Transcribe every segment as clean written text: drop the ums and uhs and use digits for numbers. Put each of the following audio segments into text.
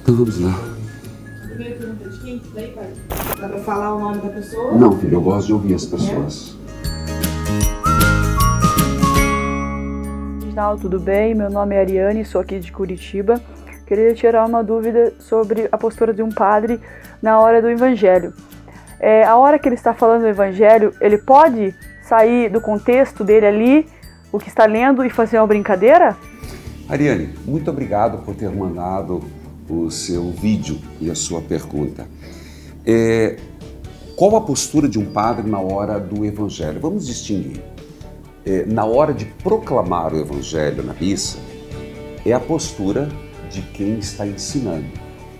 Então vamos lá. Primeiro pergunta de quem? Daí, pai? Dá pra falar o nome da pessoa? Não, filho, eu gosto de ouvir as pessoas. Tudo bem? Meu nome é Ariane, sou aqui de Curitiba. Queria tirar uma dúvida sobre a postura de um padre na hora do evangelho. A hora que ele está falando do evangelho, ele pode sair do contexto dele ali, o que está lendo, e fazer uma brincadeira? Ariane, muito obrigado por ter mandado o seu vídeo e a sua pergunta. Qual a postura de um padre na hora do evangelho? Vamos distinguir. Na hora de proclamar o evangelho na missa, é a postura de quem está ensinando.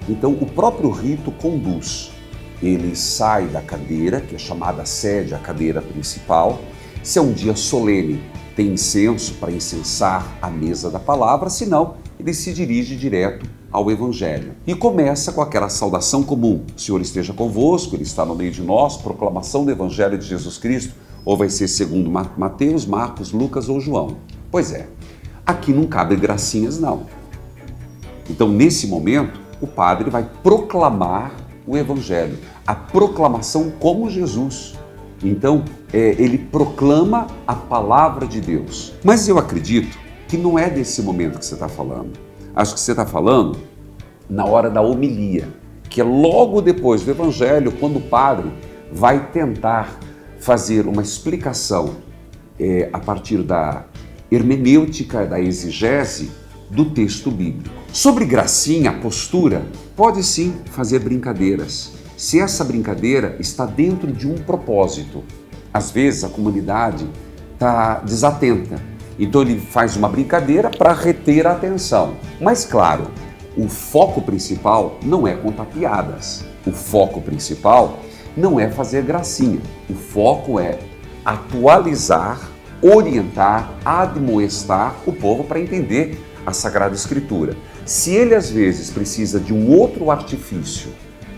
Então, o próprio rito conduz. Ele sai da cadeira, que é chamada sede, a cadeira principal. Se é um dia solene, tem incenso para incensar a mesa da palavra, senão ele se dirige direto ao evangelho. E começa com aquela saudação comum: o Senhor esteja convosco, Ele está no meio de nós, proclamação do evangelho de Jesus Cristo, ou vai ser segundo Mateus, Marcos, Lucas ou João. Pois é, aqui não cabe gracinhas não. Então, nesse momento, o padre vai proclamar o evangelho, a proclamação como Jesus. Então, ele proclama a palavra de Deus. Mas eu acredito que não é desse momento que você está falando. Acho que você está falando na hora da homilia, que é logo depois do evangelho, quando o padre vai tentar fazer uma explicação a partir da hermenêutica, da exegese do texto bíblico. Sobre gracinha, a postura, pode sim fazer brincadeiras, se essa brincadeira está dentro de um propósito. Às vezes a comunidade está desatenta, então ele faz uma brincadeira para reter a atenção. Mas claro, o foco principal não é contar piadas, o foco principal não é fazer gracinha, o foco é atualizar, orientar, admoestar o povo para entender a Sagrada Escritura. Se ele às vezes precisa de um outro artifício,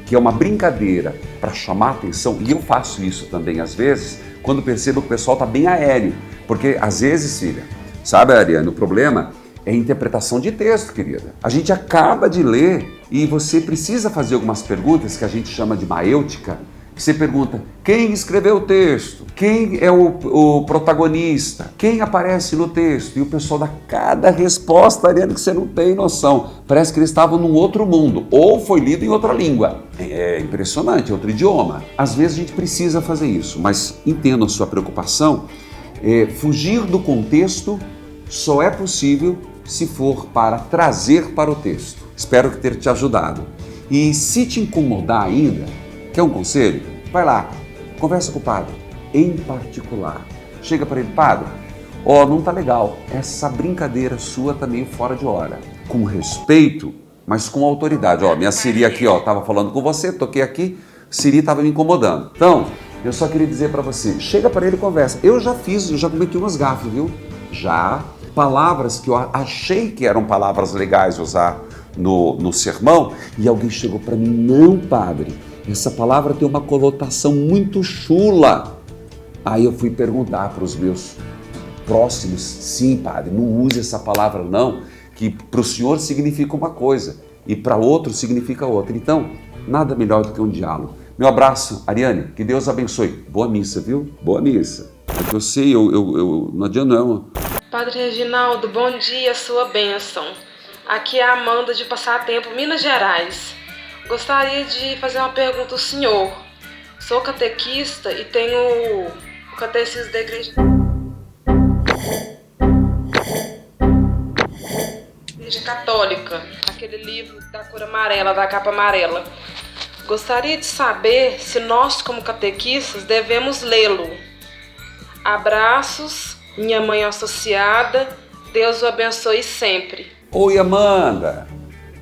que é uma brincadeira para chamar a atenção, e eu faço isso também às vezes, quando percebo que o pessoal está bem aéreo, porque às vezes, filha, sabe, Ariane, o problema é a interpretação de texto, querida. A gente acaba de ler e você precisa fazer algumas perguntas que a gente chama de maêutica. Você pergunta: quem escreveu o texto? Quem é o protagonista? Quem aparece no texto? E o pessoal dá cada resposta, Ariane, que você não tem noção. Parece que eles estavam num outro mundo, ou foi lido em outra língua. É impressionante, é outro idioma. Às vezes a gente precisa fazer isso, mas entendo a sua preocupação. Fugir do contexto só é possível se for para trazer para o texto. Espero ter te ajudado. E se te incomodar ainda, quer um conselho? Vai lá, conversa com o padre, em particular. Chega para ele: padre, não tá legal, essa brincadeira sua tá meio fora de hora. Com respeito, mas com autoridade. Minha Siri aqui, tava falando com você, toquei aqui, Siri tava me incomodando. Então, eu só queria dizer para você, chega para ele e conversa. Eu já cometi umas gafes, viu? Já, palavras que eu achei que eram palavras legais usar no sermão, e alguém chegou para mim: não, padre, essa palavra tem uma conotação muito chula. Aí eu fui perguntar para os meus próximos: sim, padre, não use essa palavra não, que para o senhor significa uma coisa e para outro significa outra. Então, nada melhor do que um diálogo. Meu abraço, Ariane, que Deus abençoe. Boa missa, viu? Boa missa. É que eu sei, eu não adianta não. Padre Reginaldo, bom dia, sua bênção. Aqui é a Amanda de Passatempo, Minas Gerais. Gostaria de fazer uma pergunta ao senhor. Sou catequista e tenho o Catecismo da Igreja Católica, aquele livro da cor amarela, da capa amarela. Gostaria de saber se nós, como catequistas, devemos lê-lo. Abraços, minha mãe associada, Deus o abençoe sempre. Oi, Amanda,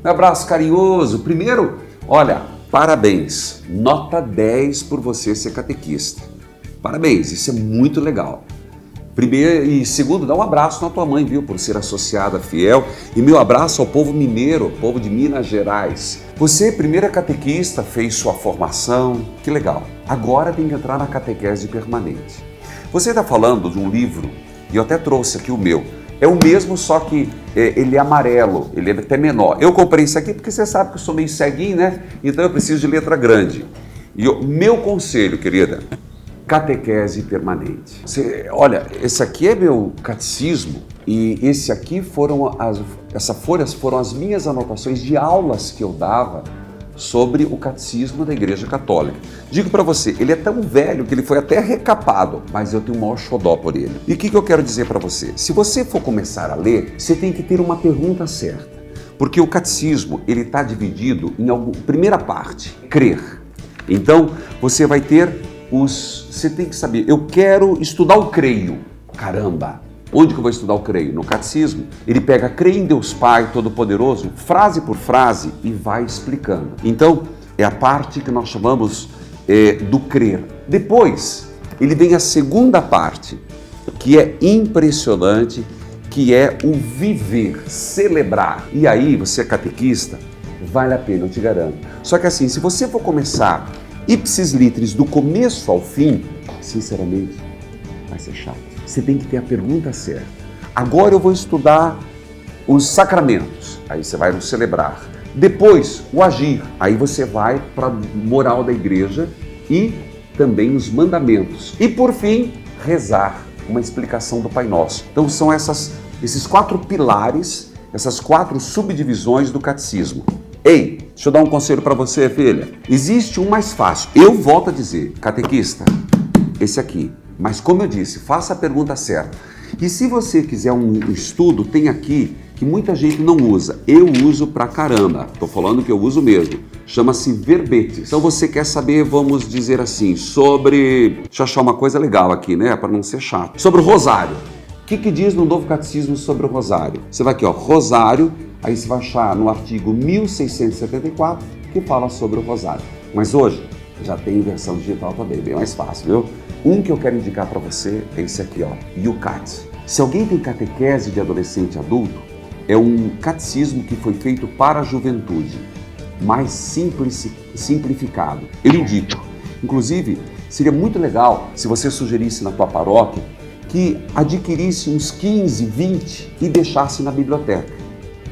um abraço carinhoso. Primeiro, olha, parabéns, nota 10 por você ser catequista. Parabéns, isso é muito legal. Primeiro e segundo, dá um abraço na tua mãe, viu, por ser associada fiel. E meu abraço ao povo mineiro, povo de Minas Gerais. Você, primeira catequista, fez sua formação, que legal. Agora tem que entrar na catequese permanente. Você está falando de um livro, e eu até trouxe aqui o meu, É o mesmo, só que ele é amarelo, ele é até menor. Eu comprei isso aqui porque você sabe que eu sou meio ceguinho, né? Então eu preciso de letra grande. E meu conselho, querida, catequese permanente. Olha, esse aqui é meu catecismo e esse aqui essas folhas foram as minhas anotações de aulas que eu dava sobre o catecismo da Igreja Católica. Digo para você, ele é tão velho que ele foi até recapado, mas eu tenho o maior xodó por ele. E o que eu quero dizer para você? Se você for começar a ler, você tem que ter uma pergunta certa, porque o catecismo ele está dividido em primeira parte, crer. Então você vai ter você tem que saber, eu quero estudar o creio. Caramba! Onde que eu vou estudar o creio? No catecismo. Ele pega creio em Deus Pai Todo-Poderoso, frase por frase, e vai explicando. Então, é a parte que nós chamamos do crer. Depois, ele vem a segunda parte, que é impressionante, que é o viver, celebrar. E aí, você é catequista, vale a pena, eu te garanto. Só que assim, se você for começar ipsis litteris do começo ao fim, sinceramente, vai ser chato. Você tem que ter a pergunta certa. Agora eu vou estudar os sacramentos. Aí você vai no celebrar. Depois, o agir. Aí você vai para a moral da igreja e também os mandamentos. E por fim, rezar. Uma explicação do Pai Nosso. Então são esses 4 pilares, essas 4 subdivisões do catecismo. Ei, deixa eu dar um conselho para você, filha. Existe um mais fácil. Eu volto a dizer, catequista, esse aqui. Mas como eu disse, faça a pergunta certa. E se você quiser um estudo, tem aqui que muita gente não usa. Eu uso pra caramba. Tô falando que eu uso mesmo. Chama-se verbetes. Então você quer saber, vamos dizer assim, sobre... Deixa eu achar uma coisa legal aqui, né? Para não ser chato. Sobre o rosário. O que diz no Novo Catecismo sobre o rosário? Você vai aqui, ó, rosário, aí você vai achar no artigo 1674 que fala sobre o rosário. Mas hoje já tem versão digital também, bem mais fácil, viu? Um que eu quero indicar para você é esse aqui, ó, Yucat. Se alguém tem catequese de adolescente e adulto, é um catecismo que foi feito para a juventude, mais simplificado. Eu indico. Inclusive, seria muito legal se você sugerisse na tua paróquia que adquirisse uns 15, 20 e deixasse na biblioteca.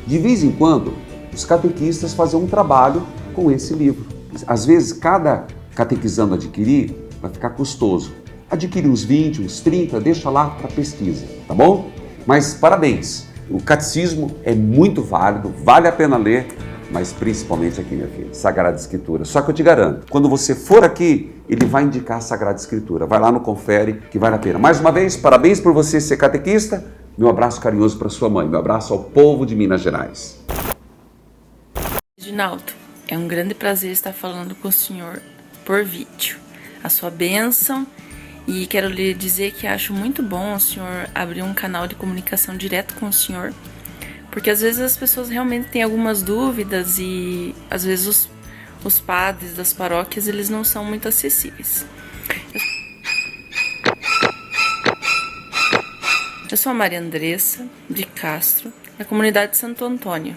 De vez em quando, os catequistas fazem um trabalho com esse livro. Às vezes, cada catequizando adquirir vai ficar custoso. Adquire uns 20, uns 30, deixa lá para pesquisa, tá bom? Mas parabéns, o catecismo é muito válido, vale a pena ler, mas principalmente aqui, minha filha, Sagrada Escritura. Só que eu te garanto, quando você for aqui, ele vai indicar a Sagrada Escritura. Vai lá no Confere, que vale a pena. Mais uma vez, parabéns por você ser catequista. Meu abraço carinhoso para sua mãe, meu abraço ao povo de Minas Gerais. Reginaldo, é um grande prazer estar falando com o senhor por vídeo. A sua bênção. E quero lhe dizer que acho muito bom o senhor abrir um canal de comunicação direto com o senhor, porque às vezes as pessoas realmente têm algumas dúvidas e às vezes os padres das paróquias eles não são muito acessíveis. Eu sou a Maria Andressa de Castro, da comunidade de Santo Antônio.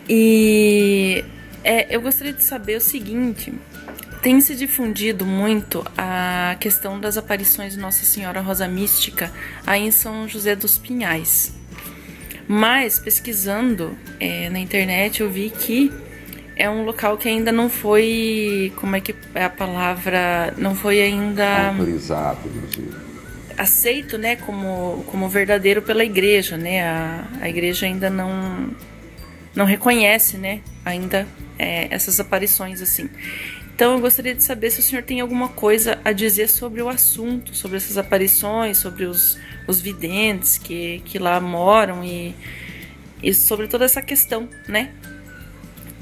E eu gostaria de saber o seguinte: tem se difundido muito a questão das aparições de Nossa Senhora Rosa Mística aí em São José dos Pinhais. Mas, pesquisando na internet, eu vi que é um local que ainda não foi, como é que é a palavra, não foi ainda... Autorizado, aceito, né, como verdadeiro pela igreja, né? A igreja ainda não reconhece, né, ainda essas aparições assim. Então eu gostaria de saber se o senhor tem alguma coisa a dizer sobre o assunto, sobre essas aparições, sobre os videntes que lá moram e sobre toda essa questão, né,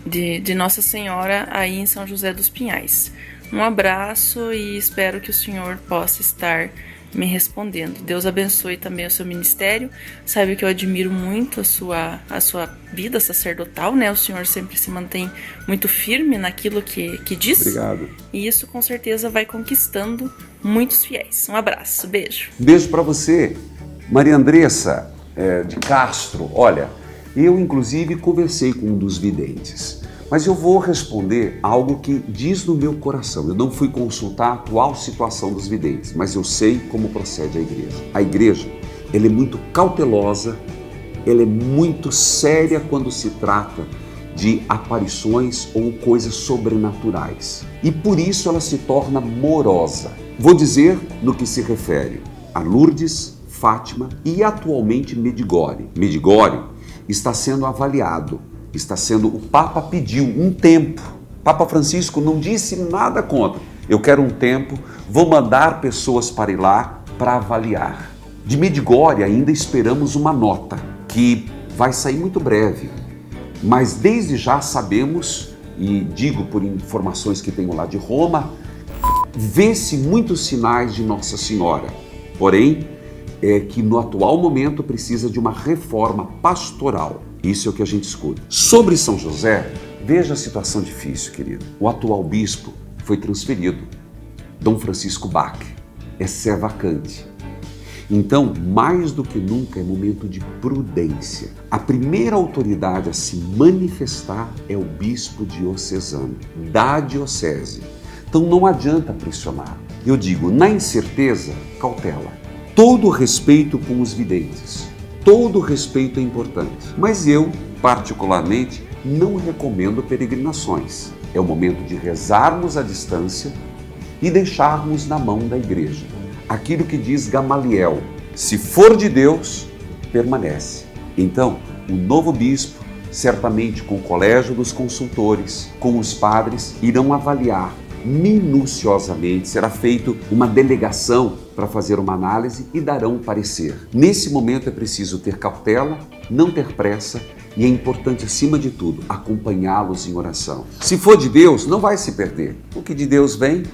de Nossa Senhora aí em São José dos Pinhais. Um abraço e espero que o senhor possa estar me respondendo. Deus abençoe também o seu ministério. Sabe que eu admiro muito a sua vida sacerdotal, né? O senhor sempre se mantém muito firme naquilo que diz. Obrigado. E isso com certeza vai conquistando muitos fiéis. Um abraço, beijo. Beijo para você, Maria Andressa de Castro. Olha, eu inclusive conversei com um dos videntes. Mas eu vou responder algo que diz no meu coração. Eu não fui consultar a atual situação dos videntes, mas eu sei como procede a igreja. A igreja, ela é muito cautelosa, ela é muito séria quando se trata de aparições ou coisas sobrenaturais. E por isso ela se torna morosa. Vou dizer no que se refere a Lourdes, Fátima e atualmente Medjugorje. Medjugorje está sendo avaliado, o Papa pediu um tempo. Papa Francisco não disse nada contra. Eu quero um tempo, vou mandar pessoas para ir lá para avaliar. De Medjugorje ainda esperamos uma nota que vai sair muito breve. Mas desde já sabemos, e digo por informações que tenho lá de Roma, vê-se muitos sinais de Nossa Senhora. Porém, é que no atual momento precisa de uma reforma pastoral. Isso é o que a gente escuta. Sobre São José, veja a situação difícil, querido. O atual bispo foi transferido, Dom Francisco Bach, é vacante. Então, mais do que nunca, é momento de prudência. A primeira autoridade a se manifestar é o bispo diocesano, da diocese. Então não adianta pressionar. Eu digo, na incerteza, cautela. Todo respeito com os videntes, todo respeito é importante. Mas eu, particularmente, não recomendo peregrinações. É o momento de rezarmos à distância e deixarmos na mão da igreja. Aquilo que diz Gamaliel, se for de Deus, permanece. Então, o novo bispo, certamente com o colégio dos consultores, com os padres, irão avaliar minuciosamente, será feita uma delegação para fazer uma análise e darão um parecer. Nesse momento é preciso ter cautela, não ter pressa e é importante, acima de tudo, acompanhá-los em oração. Se for de Deus, não vai se perder. O que de Deus vem,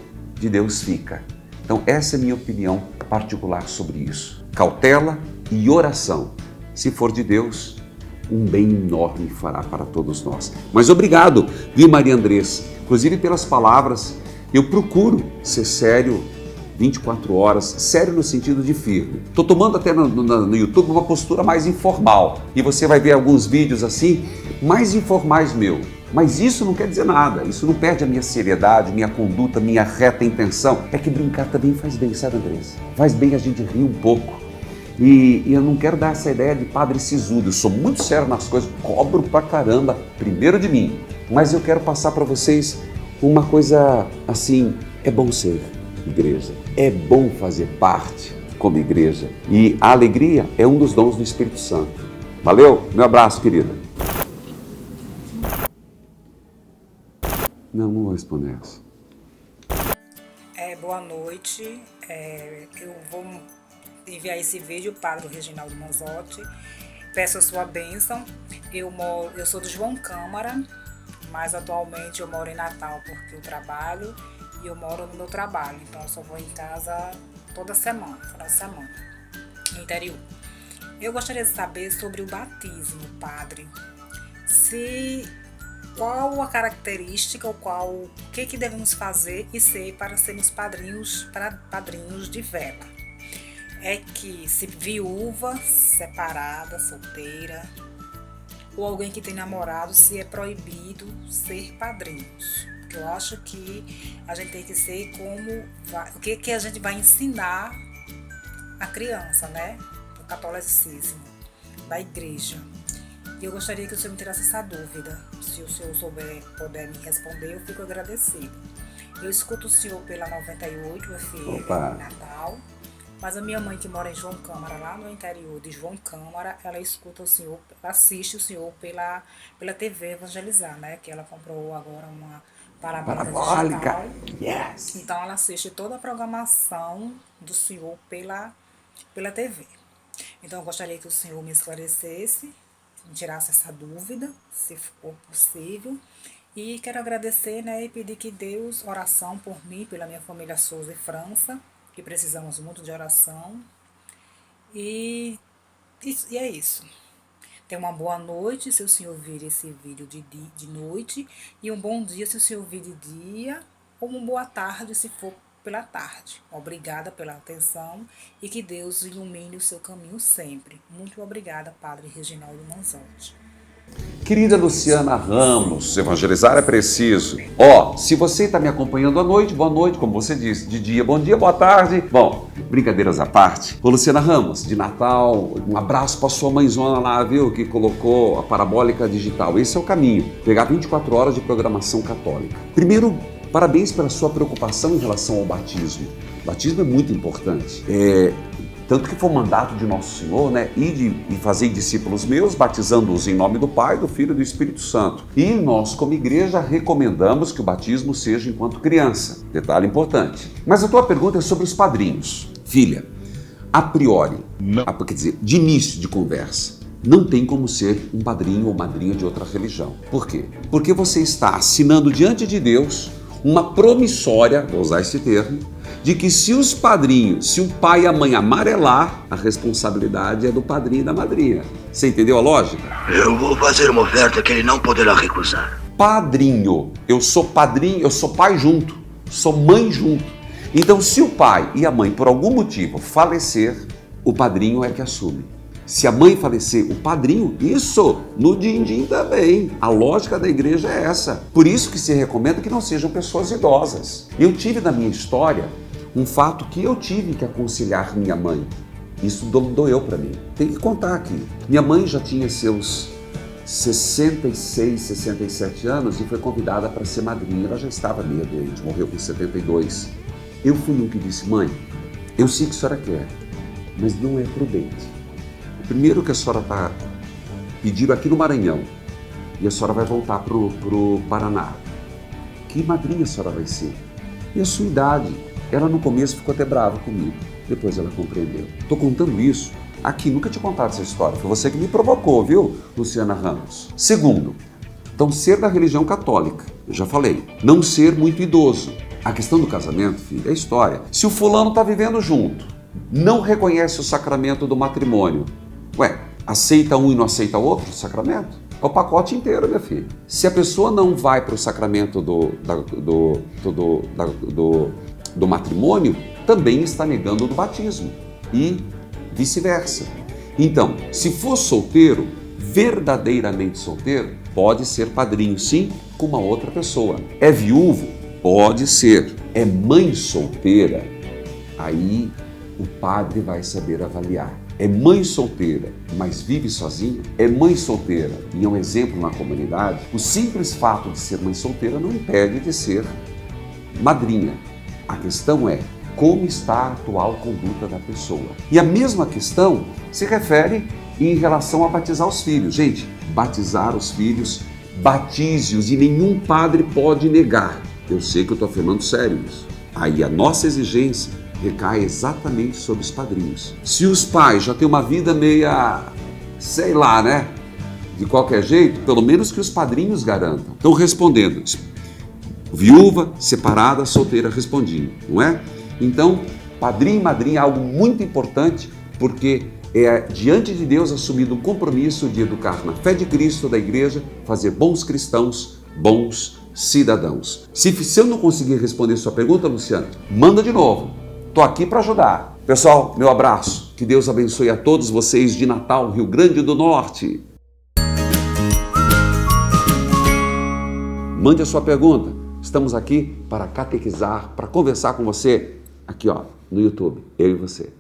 de Deus fica. Então, essa é a minha opinião particular sobre isso. Cautela e oração. Se for de Deus, um bem enorme fará para todos nós. Mas obrigado, viu, Maria Andressa? Inclusive pelas palavras, eu procuro ser sério 24 horas, sério no sentido de firme. Estou tomando até no YouTube uma postura mais informal. E você vai ver alguns vídeos assim, mais informais meu. Mas isso não quer dizer nada, isso não perde a minha seriedade, minha conduta, minha reta intenção. É que brincar também faz bem, sabe, Andressa? Faz bem a gente rir um pouco. E eu não quero dar essa ideia de padre sisudo, eu sou muito sério nas coisas, cobro pra caramba, primeiro de mim. Mas eu quero passar para vocês uma coisa assim, é bom ser igreja, é bom fazer parte como igreja. E a alegria é um dos dons do Espírito Santo. Valeu? Meu abraço, querida. Não vou responder essa. Boa noite. Eu vou enviar esse vídeo para o Reginaldo Manzotti. Peço a sua bênção. Eu sou do João Câmara, mas atualmente eu moro em Natal porque eu trabalho e eu moro no meu trabalho. Então eu só vou em casa toda semana, final de semana, no interior. Eu gostaria de saber sobre o batismo, padre. Qual a característica, o que devemos fazer e ser para sermos padrinhos de vela? É que se viúva, separada, solteira, ou alguém que tem namorado, se é proibido ser padrinhos. Porque eu acho que a gente tem que ser o que a gente vai ensinar a criança, né? O catolicismo da igreja. E eu gostaria que o senhor me tirasse essa dúvida. Se o senhor puder me responder, eu fico agradecido. Eu escuto o senhor pela 98 FM em Natal, mas a minha mãe, que mora em João Câmara, lá no interior de João Câmara, ela escuta o senhor, assiste o senhor pela TV Evangelizar, né? Que ela comprou agora uma parabólica digital. Yes. Então ela assiste toda a programação do senhor pela TV. Então eu gostaria que o senhor me esclarecesse, me tirasse essa dúvida, se for possível. E quero agradecer, né, e pedir que Deus, oração por mim, pela minha família Souza e França, que precisamos muito de oração. E é isso. Tenha uma boa noite se o senhor vir esse vídeo de noite, e um bom dia se o senhor vir de dia, ou uma boa tarde se for pela tarde. Obrigada pela atenção e que Deus ilumine o seu caminho sempre. Muito obrigada, Padre Reginaldo Manzotti. Querida Luciana Ramos, evangelizar é preciso. Se você está me acompanhando à noite, boa noite, como você disse. De dia, bom dia, boa tarde. Bom, brincadeiras à parte. Ô Luciana Ramos, de Natal, um abraço para sua mãezona lá, viu? Que colocou a parabólica digital. Esse é o caminho. Pegar 24 horas de programação católica. Primeiro, parabéns pela sua preocupação em relação ao batismo. O batismo é muito importante. Tanto que foi o mandato de Nosso Senhor, né? E fazer discípulos meus, batizando-os em nome do Pai, do Filho e do Espírito Santo. E nós, como igreja, recomendamos que o batismo seja enquanto criança. Detalhe importante. Mas a tua pergunta é sobre os padrinhos. Filha, a priori, quer dizer, de início de conversa, não tem como ser um padrinho ou madrinha de outra religião. Por quê? Porque você está assinando diante de Deus uma promissória, vou usar esse termo, de que se os padrinhos, se o pai e a mãe amarelar, a responsabilidade é do padrinho e da madrinha. Você entendeu a lógica? Eu vou fazer uma oferta que ele não poderá recusar. Padrinho, eu sou padrinho, eu sou pai junto, sou mãe junto. Então, se o pai e a mãe, por algum motivo, falecer, o padrinho é que assume. Se a mãe falecer, o padrinho, isso, no din-din também. A lógica da igreja é essa. Por isso que se recomenda que não sejam pessoas idosas. Eu tive na minha história um fato que eu tive que aconselhar minha mãe. Isso doeu para mim. Tem que contar aqui. Minha mãe já tinha seus 66, 67 anos e foi convidada para ser madrinha. Ela já estava meio doente, morreu com 72. Eu fui um que disse: mãe, eu sei que a senhora quer, mas não é prudente. Primeiro que a senhora está pedindo aqui no Maranhão e a senhora vai voltar pro Paraná. Que madrinha a senhora vai ser? E a sua idade? Ela no começo ficou até brava comigo, depois ela compreendeu. Estou contando isso aqui, nunca tinha contado essa história, foi você que me provocou, viu, Luciana Ramos? Segundo, então ser da religião católica, eu já falei, não ser muito idoso. A questão do casamento, filho, é história. Se o fulano está vivendo junto, não reconhece o sacramento do matrimônio, aceita um e não aceita o outro, o sacramento? É o pacote inteiro, minha filha. Se a pessoa não vai para o sacramento do matrimônio, também está negando o do batismo. E vice-versa. Então, se for solteiro, verdadeiramente solteiro, pode ser padrinho, sim, com uma outra pessoa. É viúvo? Pode ser. É mãe solteira? Aí o padre vai saber avaliar. É mãe solteira, mas vive sozinha? É mãe solteira e é um exemplo na comunidade? O simples fato de ser mãe solteira não impede de ser madrinha. A questão é como está a atual conduta da pessoa. E a mesma questão se refere em relação a batizar os filhos. Gente, batizar os filhos, batize-os e nenhum padre pode negar. Eu sei que eu estou afirmando sério isso. Aí a nossa exigência recai exatamente sobre os padrinhos. Se os pais já têm uma vida meia, sei lá, né? De qualquer jeito, pelo menos que os padrinhos garantam. Então, respondendo, viúva, separada, solteira, respondi, não é? Então, padrinho e madrinha é algo muito importante, porque é diante de Deus assumido um compromisso de educar na fé de Cristo, da igreja, fazer bons cristãos, bons cidadãos. Se eu não conseguir responder sua pergunta, Luciano, manda de novo. Estou aqui para ajudar. Pessoal, meu abraço. Que Deus abençoe a todos vocês de Natal, Rio Grande do Norte. Mande a sua pergunta. Estamos aqui para catequizar, para conversar com você. Aqui, no YouTube. Eu e você.